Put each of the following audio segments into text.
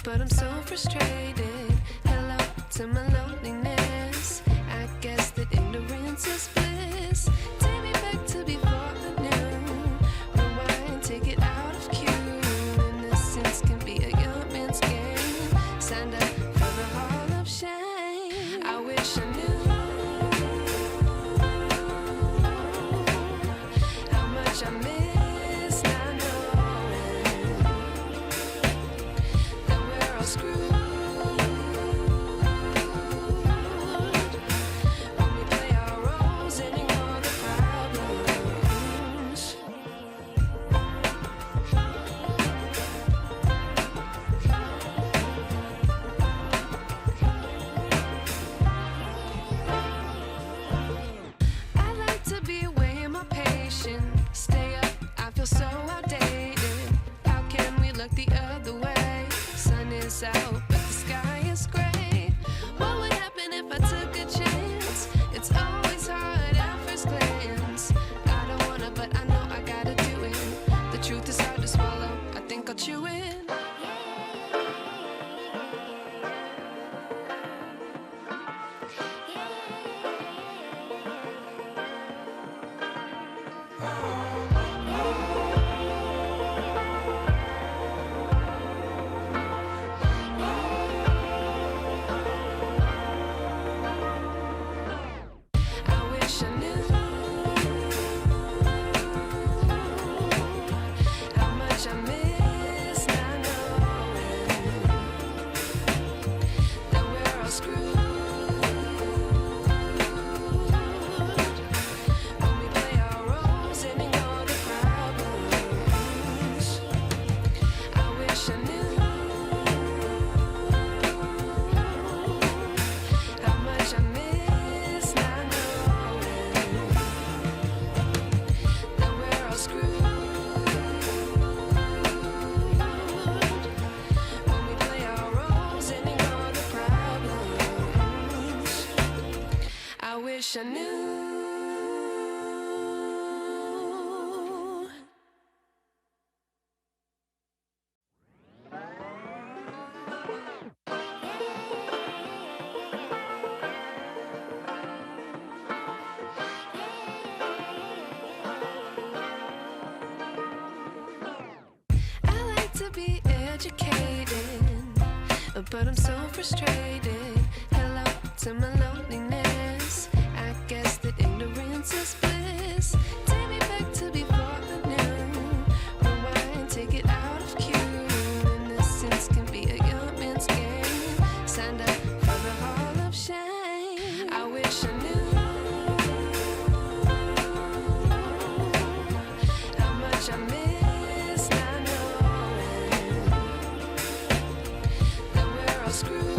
but I'm so frustrated. Hello to my loneliness. I guess that ignorance is bliss. Take me back to before I knew. Rewind, take it out of cue. Innocence can be a young man's game. Signed up for the hall of shame. I wish I knew how much I miss not knowing that we're all screwed. When we play our roles and ignore the problems. I like to be away in my patience. Stay up, I feel so outdated. How can we look the other way? Sun is out, but the sky is gray. What would happen if I took a chance? It's always hard at first glance. I don't wanna, but I know I gotta do it. The truth is hard to swallow, I think I'll chew it. I wish I knew how much I miss not knowing that we're all screwed. When we play our roles and ignore the problems. I wish I knew how much I miss not knowing that we're all screwed. When we play our roles and ignore the problems. I wish I knew. I like to be educated, but I'm so frustrated. Hello to my loneliness. I guess that ignorance is bliss. Take me back to before I knew. Rewind, take it out of cue. Innocence can be a young man's game. Signed up for the hall of shame. I wish I knew how much I miss not knowing that we're all screwed.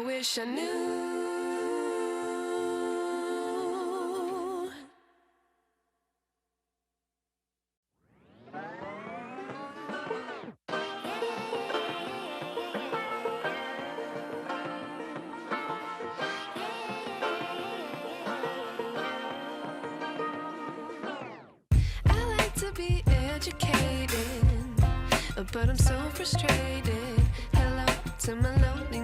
wish I knew. I like to be educated, but I'm so frustrated. Hello to my loneliness.